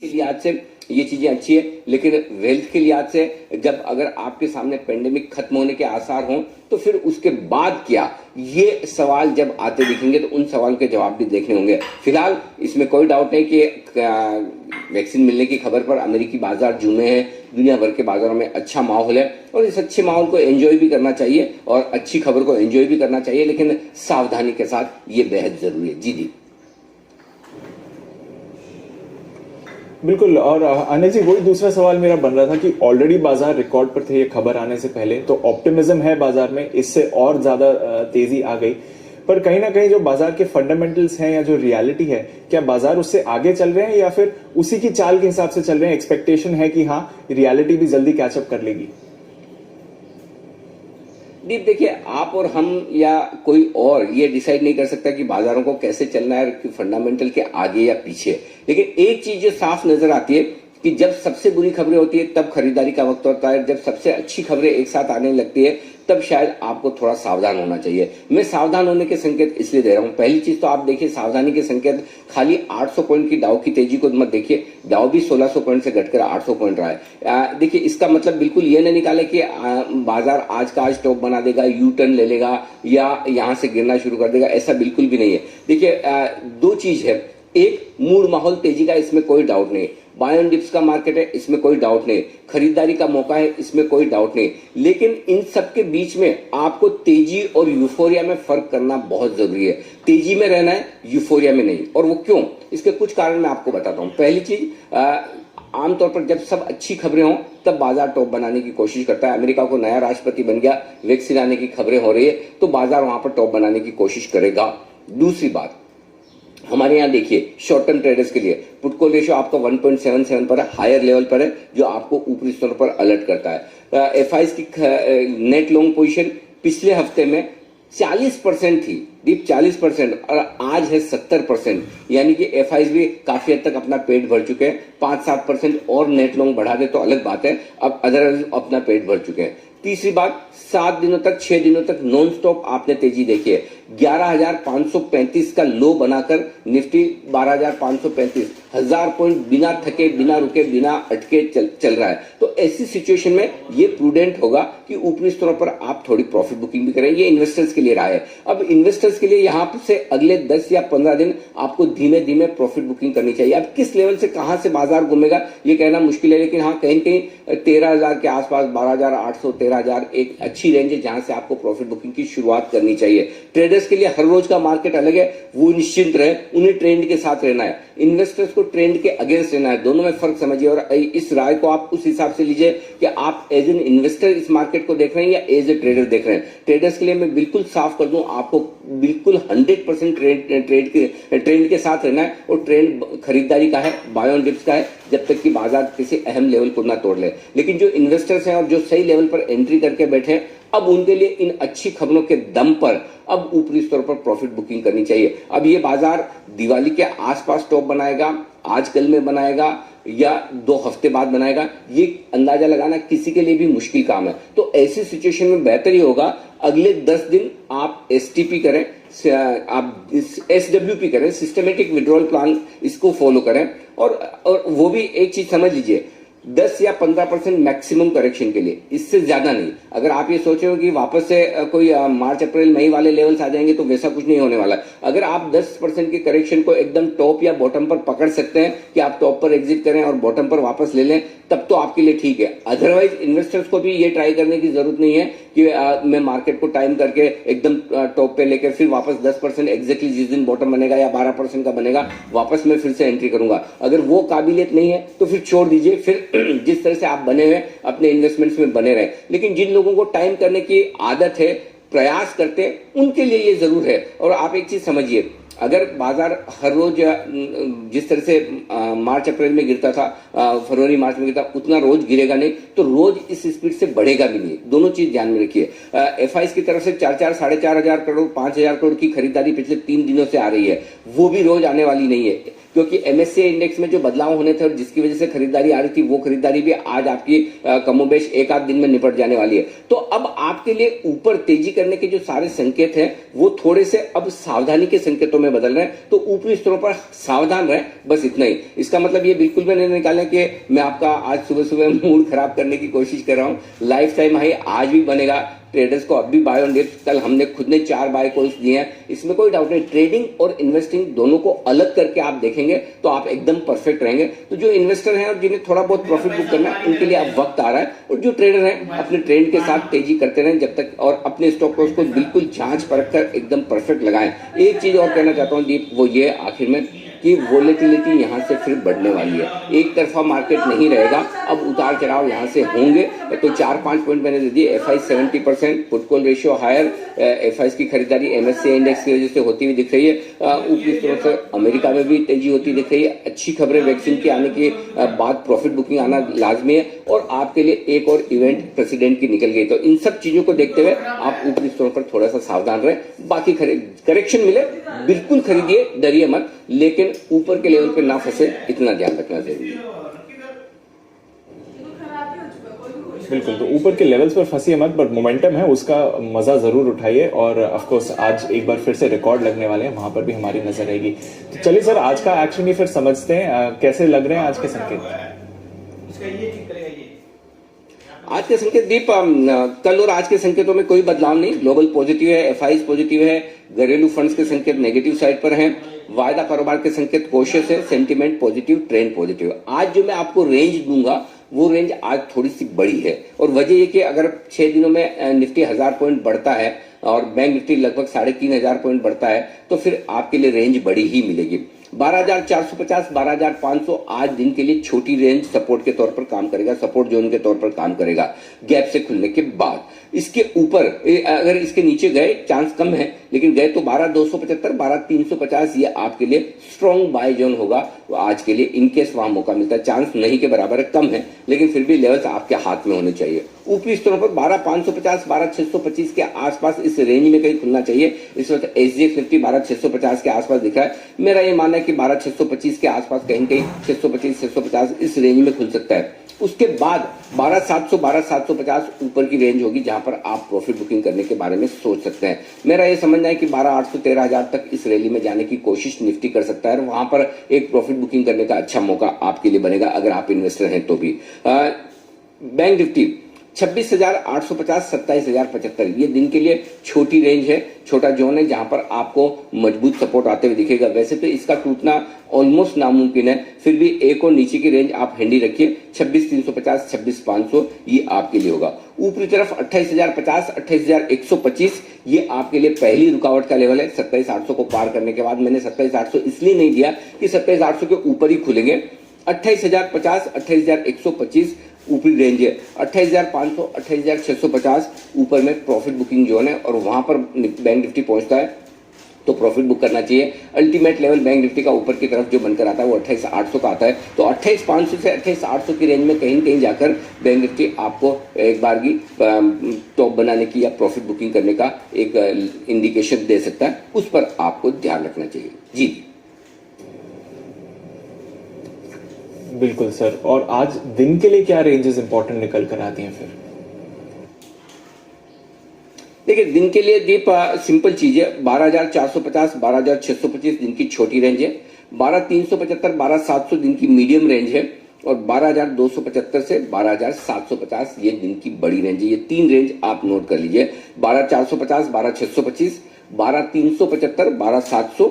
के लिहाज से ये चीजें अच्छी है, लेकिन वेल्थ के लिहाज से जब अगर आपके सामने पेंडेमिक खत्म होने के आसार हों तो फिर उसके बाद क्या, ये सवाल जब आते दिखेंगे तो उन सवाल के जवाब भी देखने होंगे। फिलहाल इसमें कोई डाउट नहीं कि वैक्सीन मिलने की खबर पर अमेरिकी बाजार झूमे हैं, दुनिया भर के बाजारों में अच्छा माहौल है और इस अच्छे माहौल को एंजॉय भी करना चाहिए और अच्छी खबर को एंजॉय भी करना चाहिए, लेकिन सावधानी के साथ ये बेहद जरूरी है। जी बिल्कुल। और अनिल जी, वही दूसरा सवाल मेरा बन रहा था कि ऑलरेडी बाजार रिकॉर्ड पर थे ये खबर आने से पहले, तो ऑप्टिमिज्म है बाजार में, इससे और ज्यादा तेजी आ गई। पर कहीं ना कहीं जो बाजार के फंडामेंटल्स हैं या जो रियलिटी है, क्या बाजार उससे आगे चल रहे हैं या फिर उसी की चाल के हिसाब से चल रहे हैं? एक्सपेक्टेशन है कि हाँ, रियलिटी भी जल्दी कैचअप कर लेगी। दीप, देखिए, आप और हम या कोई और ये डिसाइड नहीं कर सकता कि बाजारों को कैसे चलना है, कि फंडामेंटल के आगे या पीछे। लेकिन एक चीज जो साफ नजर आती है कि जब सबसे बुरी खबरें होती है तब खरीदारी का वक्त होता है, जब सबसे अच्छी खबरें एक साथ आने लगती है तब शायद आपको थोड़ा सावधान होना चाहिए। मैं सावधान होने के संकेत इसलिए दे रहा हूं। पहली चीज तो आप देखिए, सावधानी के संकेत खाली 800 पॉइंट की डाउ की तेजी को मत देखिए। डाउ भी 1600 पॉइंट से घटकर 800 पॉइंट रहा है। देखिए, इसका मतलब बिल्कुल ये न निकाले कि बाजार आज का आज टॉप बना देगा, यू टर्न ले लेगा या यहां से गिरना शुरू कर देगा, ऐसा बिल्कुल भी नहीं है। देखिए, दो चीज है, एक मूड माहौल तेजी का, इसमें कोई डाउट नहीं। बाय ऑन डिप्स का मार्केट है, इसमें कोई डाउट नहीं। खरीदारी का मौका है, इसमें कोई डाउट नहीं। लेकिन इन सब के बीच में आपको तेजी और यूफोरिया में फर्क करना बहुत जरूरी है। तेजी में रहना है, यूफोरिया में नहीं। और वो क्यों, इसके कुछ कारण मैं आपको बताता हूं। पहली चीज, आमतौर पर जब सब अच्छी खबरें हों तब बाजार टॉप बनाने की कोशिश करता है। अमेरिका को नया राष्ट्रपति बन गया, वैक्सीन आने की खबरें हो रही है, तो बाजार वहां पर टॉप बनाने की कोशिश करेगा। दूसरी बात, हमारे यहाँ देखिए, शॉर्ट टर्म ट्रेडर्स के लिए पुट कॉल रेशियो आपका 1.77 पर है, हायर लेवल पर है, जो आपको ऊपरी स्तर पर अलर्ट करता है। एफआईज की नेट लॉन्ग पोजीशन पिछले हफ्ते में 40% थी, डीप 40%, और आज है 70%, यानी कि एफआईज भी काफी हद तक अपना पेट भर चुके हैं। 5-7% और नेट लॉन्ग बढ़ा दे तो अलग बात है, अब अदरवाइज अपना पेट भर चुके हैं। तीसरी बात, 7 दिनों तक 6 दिनों तक नॉन स्टॉप आपने तेजी देखी है। 11,535 का लो बनाकर निफ्टी 12,535, 1000 पॉइंट बिना थके, बिना रुके, बिना अटके चल रहा है। तो ऐसी सिचुएशन में ये प्रूडेंट होगा कि ऊपरी स्तरों पर आप थोड़ी प्रॉफिट बुकिंग भी करें। ये इन्वेस्टर्स के लिए राय है। अब इन्वेस्टर्स के लिए यहां से अगले 10 या 15 दिन आपको धीमे धीमे प्रॉफिट बुकिंग करनी चाहिए। अब किस लेवल से कहां से बाजार घूमेगा ये कहना मुश्किल है, लेकिन हाँ, कहीं कहीं 13,000 के आसपास, 12,800, 13,000 एक अच्छी रेंज है जहां से आपको प्रॉफिट बुकिंग की शुरुआत करनी चाहिए। ट्रेडर्स के लिए हर रोज का मार्केट अलग है, वो निश्चिंत रहे, उन्हें ट्रेंड के साथ रहना है। इन्वेस्टर्स को ट्रेंड के अगेंस्ट रहना है। दोनों में फर्क समझिए और इस राय को आप उस हिसाब से लीजिए कि आप एज एन इन्वेस्टर इस मार्केट को देख रहे हैं या एज ए ट्रेडर देख रहे हैं। ट्रेडर्स के लिए मैं बिल्कुल साफ कर दूं, आपको बिल्कुल 100% ट्रेंड के साथ रहना है, और ट्रेंड खरीदारी का है, बाय ऑन डिप्स का है, जब तक कि बाजार किसी अहम लेवल को ना तोड़ ले। लेकिन जो इन्वेस्टर्स हैं और जो सही लेवल पर एंट्री करके बैठे हैं, अब उनके लिए इन अच्छी खबरों के दम पर अब ऊपरी स्तर पर प्रॉफिट बुकिंग करनी चाहिए। अब ये बाजार दिवाली के आसपास टॉप बनाएगा, आज कल में बनाएगा या 2 हफ्ते बाद बनाएगा, ये अंदाजा लगाना किसी के लिए भी मुश्किल काम है। तो ऐसी सिचुएशन में बेहतर ही होगा अगले 10 दिन आप एसटीपी करें, आप एसडब्ल्यूपी करें, सिस्टमेटिक विड्रॉल प्लान, इसको फॉलो करें। और वो भी एक चीज समझ लीजिए, 10 या 15% मैक्सिमम करेक्शन के लिए, इससे ज्यादा नहीं। अगर आप ये सोच रहे हो कि वापस से कोई मार्च अप्रैल मई वाले लेवल्स आ जाएंगे, तो वैसा कुछ नहीं होने वाला। अगर आप 10% की करेक्शन को एकदम टॉप या बॉटम पर पकड़ सकते हैं कि आप टॉप पर एग्जिट करें और बॉटम पर वापस ले लें, तब तो आपके लिए ठीक है। अदरवाइज इन्वेस्टर्स को भी ये ट्राई करने की जरूरत नहीं है कि मैं मार्केट को टाइम करके एकदम टॉप पे लेकर फिर वापस 10% एग्जैक्टली जिस दिन बॉटम बनेगा या 12% का बनेगा, वापस मैं फिर से एंट्री करूंगा। अगर वो काबिलियत नहीं है तो फिर छोड़ दीजिए, फिर जिस तरह से आप बने हुए अपने इन्वेस्टमेंट्स में बने रहे। लेकिन जिन लोगों को टाइम करने की आदत है, प्रयास करते हैं, उनके लिए ये जरूर है। और आप एक चीज समझिए, अगर बाजार हर रोज जिस तरह से मार्च अप्रैल में गिरता था, फरवरी मार्च में गिरता, उतना रोज गिरेगा नहीं, तो रोज इस स्पीड से बढ़ेगा भी नहीं। दोनों चीज ध्यान में रखिए। एफआईज की तरफ से 4-4, 4,500 करोड़, 5,000 करोड़ की खरीदारी पिछले 3 दिनों से आ रही है, वो भी रोज आने वाली नहीं है। क्योंकि MSCI इंडेक्स में जो बदलाव होने थे और जिसकी वजह से खरीदारी आ रही थी, वो खरीदारी भी आज आपकी कमोबेश एक आध दिन में निपट जाने वाली है। तो अब आपके लिए ऊपर तेजी करने के जो सारे संकेत हैं वो थोड़े से अब सावधानी के संकेतों में बदल रहे हैं। तो ऊपरी स्तरों पर सावधान रहें, बस इतना ही। इसका मतलब ये बिल्कुल भी नहीं निकालें कि मैं आपका आज सुबह सुबह मूड खराब करने की कोशिश कर रहा हूं। लाइफ टाइम हाई आज भी बनेगा। ट्रेडर्स को अब भी बाय ऑन डिप्स, कल हमने खुद ने 4 बाय कॉल्स दिए हैं, इसमें कोई डाउट नहीं। ट्रेडिंग और इन्वेस्टिंग दोनों को अलग करके आप देखेंगे तो आप एकदम परफेक्ट रहेंगे। तो जो इन्वेस्टर हैं और जिन्हें थोड़ा बहुत प्रॉफिट बुक करना है उनके लिए अब वक्त आ रहा है, और जो ट्रेडर हैं अपने ट्रेंड के साथ तेजी करते रहें जब तक, और अपने स्टॉक को उसको बिल्कुल जांच परख कर एकदम परफेक्ट लगाएं। एक चीज और कहना चाहता हूं दीप, वो ये आखिर में कि वोलेटिलिटी यहां से फिर बढ़ने वाली है। एक तरफा मार्केट नहीं रहेगा, अब उतार चढ़ाव यहां से होंगे। तो 4-5 पॉइंट मैंने दे दिए। FI 70%, put call ratio higher, FIs की खरीदारी MSCI इंडेक्स की वजह से होती हुई दिख रही है। ऊपरी स्तरों से अमेरिका में भी तेजी होती दिख रही है। अच्छी खबरें, वैक्सीन के आने के बाद प्रॉफिट बुकिंग आना लाजमी है, और आपके लिए एक और इवेंट प्रेसिडेंट की निकल गई। तो इन सब चीजों को देखते हुए आप ऊपरी स्तरों पर थोड़ा सा सावधान रहे। बाकी करेक्शन मिले बिल्कुल खरीदिए, डरिए मत, लेकिन ऊपर के लेवल पे ना फंसे, इतना ध्यान रखना जरूरी है। बिल्कुल, तो ऊपर के लेवल्स पर फंसिए मत, बट मोमेंटम है उसका मजा जरूर उठाइए। और ऑफ कोर्स आज एक बार फिर से रिकॉर्ड लगने वाले हैं, वहां पर भी हमारी नजर रहेगी। तो चलिए सर, आज का एक्शन ही फिर समझते हैं, कैसे लग रहे हैं आज के संकेत। आज के संकेत दीप, कल और आज के संकेतों में कोई बदलाव नहीं। ग्लोबल पॉजिटिव है, FIs पॉजिटिव है, घरेलू फंड्स के संकेत नेगेटिव साइड पर हैं, वायदा कारोबार के संकेत कॉशियस है, सेंटीमेंट पॉजिटिव, ट्रेंड पॉजिटिव। आज जो मैं आपको रेंज दूंगा वो रेंज आज थोड़ी सी बड़ी है, और वजह ये कि अगर 6 दिनों में निफ्टी 1000 पॉइंट बढ़ता है और बैंक निफ्टी लगभग 3500 पॉइंट बढ़ता है, तो फिर आपके लिए रेंज बड़ी ही मिलेगी। 12,450, 12,500 आज दिन के लिए छोटी रेंज सपोर्ट के तौर पर काम करेगा, सपोर्ट जोन के तौर पर काम करेगा गैप से खुलने के बाद। इसके ऊपर अगर इसके नीचे गए, चांस कम है, लेकिन गए तो 12,275, 12,350 ये आपके लिए स्ट्रॉन्ग बाय जोन होगा आज के लिए, इनकेस वहां मौका मिलता है। चांस नहीं के बराबर है, कम है, लेकिन फिर भी लेवल्स आपके हाथ में होने चाहिए। ऊपरी स्तरों पर 12,550, 12,625 के आसपास इस रेंज में कहीं खुलना चाहिए। इस वक्त SGX निफ्टी 12,650 के आसपास दिख रहा है। मेरा ये मानना है कि 12,625 के आसपास कहीं 625, 650 इस रेंज में खुल सकता है। उसके बाद 12,700, 12,750 ऊपर की रेंज होगी जहां पर आप प्रॉफिट बुकिंग करने के बारे में सोच सकते हैं। मेरा ये समझना है कि 12,800, 13,000 तक इस रैली में जाने की कोशिश निफ्टी कर सकता है, और वहां पर एक प्रॉफिट बुकिंग करने का अच्छा मौका आपके लिए बनेगा अगर आप इन्वेस्टर हैं तो भी। बैंक निफ्टी 26,850, 27,075 ये दिन के लिए छोटी रेंज है, छोटा जोन है जहां पर आपको मजबूत सपोर्ट आते हुए दिखेगा। वैसे तो इसका टूटना ऑलमोस्ट नामुमकिन है, फिर भी एक और नीचे की रेंज आप हैंडी रखिए। 26,350, 26,500 ये आपके लिए होगा। ऊपरी तरफ 28,050, 28,125 ये आपके लिए पहली रुकावट का लेवल है। 27,800 को पार करने के बाद मैंने 27,800 इसलिए नहीं दिया कि 27,800 के ऊपर ही खुलेंगे। 28,050, 28,125 ऊपरी रेंज है। 28,500, 28,650 ऊपर में प्रॉफिट बुकिंग जोन है, और वहां पर बैंक निफ्टी पहुंचता है तो प्रॉफिट बुक करना चाहिए। अल्टीमेट लेवल बैंक निफ्टी का ऊपर की तरफ जो बनकर आता है वो 28,800 का आता है। तो 28,500 से 28,800 की रेंज में कहीं कहीं जाकर बैंक निफ्टी आपको एक बार की टॉप बनाने की या प्रॉफिट बुकिंग करने का एक इंडिकेशन दे सकता है। उस पर आपको ध्यान रखना चाहिए। जी बिल्कुल सर, और आज दिन के लिए क्या रेंजेस इंपॉर्टेंट निकल कर आती हैं फिर? देखिए, दिन के लिए दीप सिंपल चीज है। 12,450, 12,625 दिन की छोटी रेंज है। 12,375, 12,700 दिन की मीडियम रेंज है, और 12,275 से 12,750 ये दिन की बड़ी रेंज है। ये 3 रेंज आप नोट कर लीजिए। 12,450, 12,625, 12,375, 12,700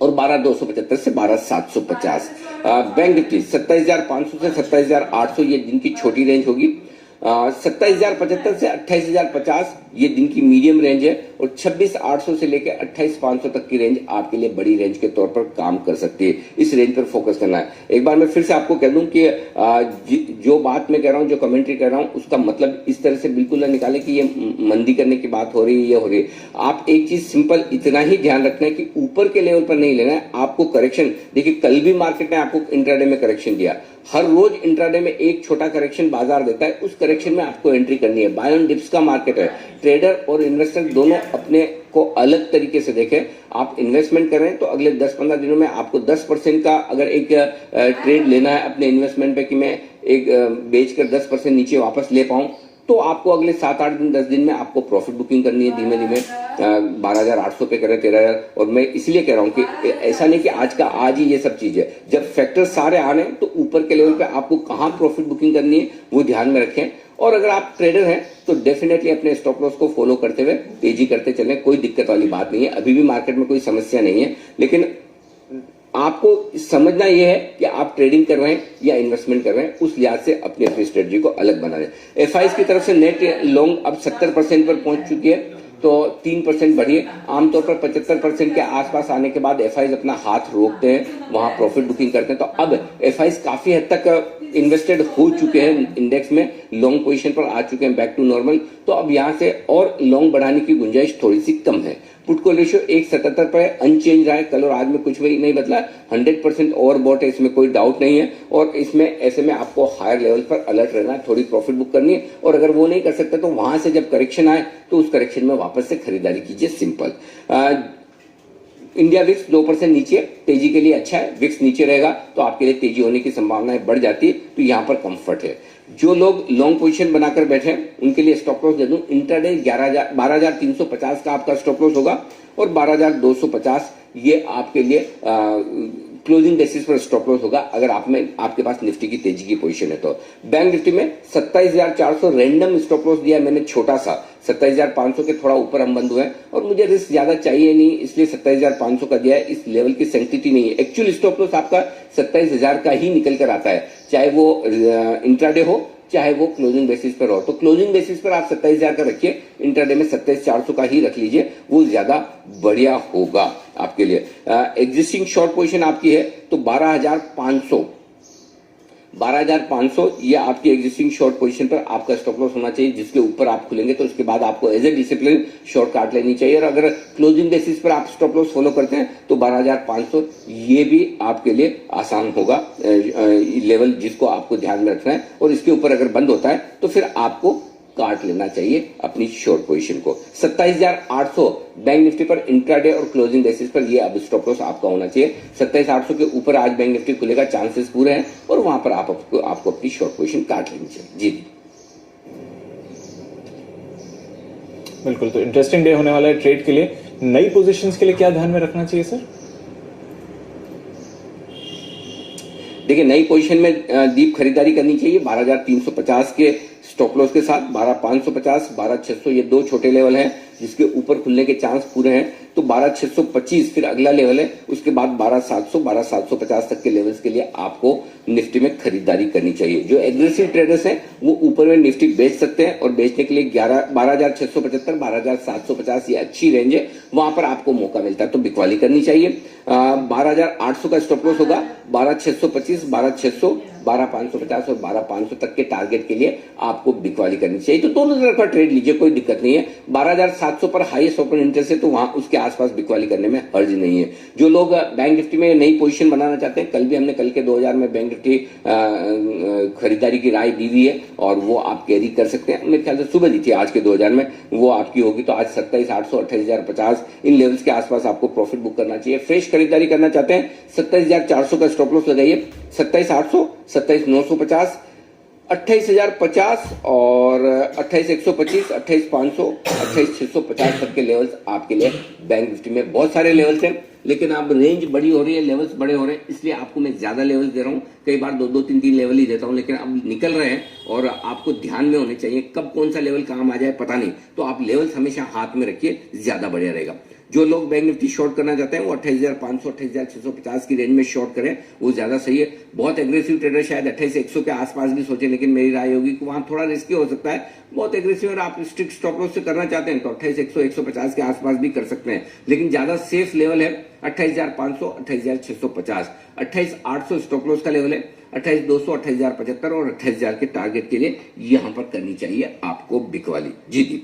और 12,275 से 12,750। बैंक निफ्टी 27,500 से 27,800 ये दिन की छोटी रेंज होगी। 27,075 से 28,050 ये दिन की मीडियम रेंज है, और 26,800 से लेकर 28,500 तक की रेंज आपके लिए बड़ी रेंज के तौर पर काम कर सकती है। इस रेंज पर फोकस करना है। एक बार मैं फिर से आपको कह दूं कि जो बात मैं कह रहा हूं, जो कमेंट्री कर रहा हूं, उसका मतलब इस तरह से बिल्कुल ना निकाले कि ये मंदी करने की बात हो रही है, ये हो रही है। आप एक चीज सिंपल इतना ही ध्यान रखना है कि ऊपर के लेवल पर नहीं लेना है आपको करेक्शन। देखिए, कल भी मार्केट ने आपको इंट्राडे में करेक्शन दिया, हर रोज इंट्राडे में एक छोटा करेक्शन बाजार देता है, उस करेक्शन में आपको एंट्री करनी है। बाय ऑन डिप्स का मार्केट है, ट्रेडर और इन्वेस्टर दोनों अपने को अलग तरीके से देखें। आप इन्वेस्टमेंट करें तो अगले 10-15 दिनों में आपको 10% का अगर एक ट्रेड लेना है अपने इन्वेस्टमेंट पे कि मैं एक बेचकर 10% नीचे वापस ले पाऊं, तो आपको अगले 7-8 दिन 10 दिन में आपको प्रॉफिट बुकिंग करनी है धीमे धीमे। 12,800 पे करें, 13,000। और मैं इसलिए कह रहा हूं कि ऐसा नहीं कि आज का आज ही ये सब चीज है। जब फैक्टर सारे आ रहे हैं तो ऊपर के लेवल पे आपको कहां प्रॉफिट बुकिंग करनी है वो ध्यान में रखें। और अगर आप ट्रेडर हैं तो डेफिनेटली अपने स्टॉप लॉस को फॉलो करते हुए तेजी करते चलें, कोई दिक्कत वाली बात नहीं है। अभी भी मार्केट में कोई समस्या नहीं है, लेकिन आपको समझना यह है कि आप ट्रेडिंग कर रहे हैं या इन्वेस्टमेंट कर रहे हैं, उस लिहाज से अपनी अपनी स्ट्रेटजी को अलग बना रहे हैं। एफआईज की तरफ से नेट लॉन्ग अब 70% पर पहुंच चुकी है, तो 3% बढ़ी है। आमतौर पर 75% के आसपास आने के बाद एफआईज अपना हाथ रोकते हैं, वहां प्रॉफिट बुकिंग करते हैं। तो अब एफआईज काफी हद तक इन्वेस्टेड हो चुके हैं, इंडेक्स में लॉन्ग पोजीशन पर आ चुके हैं, बैक टू नॉर्मल। तो अब यहां से और लॉन्ग बढ़ाने की गुंजाइश थोड़ी सी कम है। पुट को रेशियो 1.77 पर अनचेंज रहा है, कल और आज में कुछ भी नहीं बदला। 100% ओवरबॉट है, इसमें कोई डाउट नहीं है। और इसमें ऐसे में आपको हायर लेवल पर अलर्ट रहना है, थोड़ी प्रॉफिट बुक करनी है। और अगर वो नहीं कर सकते तो वहां से जब करेक्शन आए तो उस करेक्शन में वापस से खरीदारी कीजिए, सिंपल। इंडिया विक्स 2% नीचे, तेजी के लिए अच्छा है। विक्स नीचे रहेगा तो आपके लिए तेजी होने की संभावनाएं बढ़ जाती है, तो यहां पर कंफर्ट है। जो लोग लॉन्ग पोजीशन बनाकर बैठे हैं उनके लिए स्टॉप लॉस दे दूं, इंट्राडे 12,350 का आपका स्टॉप लॉस होगा और 12,250 ये आपके लिए क्लोजिंग बेसिस पर स्टॉप लॉस होगा अगर आपके पास निफ्टी की तेजी की पोजीशन है। तो बैंक निफ्टी में 27,400 रैंडम स्टॉप लॉस दिया है मैंने, छोटा सा 27,500 के थोड़ा ऊपर हम बंद हुए हैं और मुझे रिस्क ज्यादा चाहिए नहीं, इसलिए 27,500 का दिया है। इस लेवल की सेंसिटिविटी नहीं है। एक्चुअल स्टॉप लॉस आपका 27,000 का ही निकल कर आता है, चाहे वो इंट्राडे हो चाहे वो क्लोजिंग बेसिस पर हो। तो क्लोजिंग बेसिस पर आप 27,000 का रखिए, इंट्राडे में 27,400 का ही रख लीजिए, वो ज्यादा बढ़िया होगा आपके लिए। एग्जिस्टिंग शॉर्ट पोजीशन आपकी है तो 12,500 ये आपकी एग्जिस्टिंग शॉर्ट पोजीशन पर आपका स्टॉप लॉस होना चाहिए, जिसके ऊपर आप खुलेंगे तो उसके बाद आपको एज ए डिसिप्लिन शॉर्ट काट लेनी चाहिए। और अगर क्लोजिंग बेसिस पर आप स्टॉप लॉस फॉलो करते हैं तो 12,500 ये भी आपके लिए आसान होगा लेवल, जिसको आपको ध्यान में रखना है। और इसके ऊपर अगर बंद होता है तो फिर आपको काट लेना चाहिए अपनी शॉर्ट पोजीशन को। 27,800 बैंक निफ्टी पर इंट्राडे और क्लोजिंग बेसिस पर ये अब स्टॉप लॉस आपका होना चाहिए। 27,800 के ऊपर आज बैंक निफ्टी खुलेगा, चांसेस पूरे हैं, और वहां पर आपको अपनी शॉर्ट पोजीशन काट लेनी चाहिए। जी बिल्कुल। तो इंटरेस्टिंग डे होने वाला है ट्रेड के लिए। नई पोजीशंस के लिए क्या ध्यान में रखना चाहिए सर? देखिए, नई पोजीशन में डीप खरीदारी करनी चाहिए 12,350 के स्टॉप लॉस के साथ। 12,550, 12,600 ये दो छोटे लेवल हैं जिसके ऊपर खुलने के चांस पूरे हैं। तो 12,625 फिर अगला लेवल है, उसके बाद 12,700, 12,750 तक के लेवल्स के लिए आपको निफ्टी में खरीदारी करनी चाहिए। जो एग्रेसिव ट्रेडर्स हैं वो ऊपर में निफ्टी बेच सकते हैं, और बेचने के लिए 12,675, 12,750 ये अच्छी रेंज है, वहां पर आपको मौका मिलता है तो बिकवाली करनी चाहिए। 12,800 का स्टॉप लॉस होगा, 12,625, 12,600, 12,550 और 12,500 तक के टारगेट के लिए आपको बिकवाली करनी चाहिए। तो दोनों तरफ का ट्रेड लीजिए, कोई दिक्कत नहीं है। 12,700 पर हाईएस्ट ओपन इंटरेस्ट है तो वहां उसके आसपास बिकवाली करने में हर्ज नहीं है। जो लोग बैंक निफ्टी में नई पोजीशन बनाना चाहते हैं, कल भी हमने कल के 2000 में बैंक निफ्टी खरीदारी की राय दी हुई है और वो आप कैरी कर सकते हैं। मेरे ख्याल से सुबह दी थी आज के 2000 में, वो आपकी होगी। तो आज 27,800, 28,050 इन लेवल्स के आसपास आपको प्रॉफिट बुक करना चाहिए। फ्रेश खरीदारी करना चाहते हैं 27,400 का स्टॉप लॉस लगाइए, 27,800, 27,950, 28,050 और 28,125, 28,500, 28,650 तक के लेवल्स आपके लिए बैंक निफ्टी में। बहुत सारे लेवल्स हैं लेकिन अब रेंज बड़ी हो रही है, लेवल्स बड़े हो रहे हैं, इसलिए आपको मैं ज्यादा लेवल्स दे रहा हूं। कई बार 2-2, 3-3 लेवल ही देता हूं, लेकिन अब निकल रहे हैं और आपको ध्यान में होने चाहिए कब कौन सा लेवल काम आ जाए पता नहीं। तो आप लेवल्स हमेशा हाथ में रखिए, ज्यादा बढ़िया रहेगा। जो लोग बैंक निफ्टी शॉर्ट करना चाहते हैं वो 28,500, 28,650 की रेंज में शॉर्ट करें, वो ज्यादा सही है। बहुत एग्रेसिव ट्रेडर शायद 28,100 के आसपास भी सोचे, लेकिन मेरी राय होगी कि वहां थोड़ा रिस्की हो सकता है। बहुत एग्रेसिव और आप स्ट्रिक्ट स्टॉप लॉस से करना चाहते हैं तो 28,100, 150 के आसपास भी कर सकते हैं, लेकिन ज्यादा सेफ लेवल है 28,500, 28,650, 28,800 स्टॉप लॉस का लेवल है, 28,200, 28,075 और 28,000 के टारगेट के लिए यहां पर करनी चाहिए आपको बिकवाली। जी।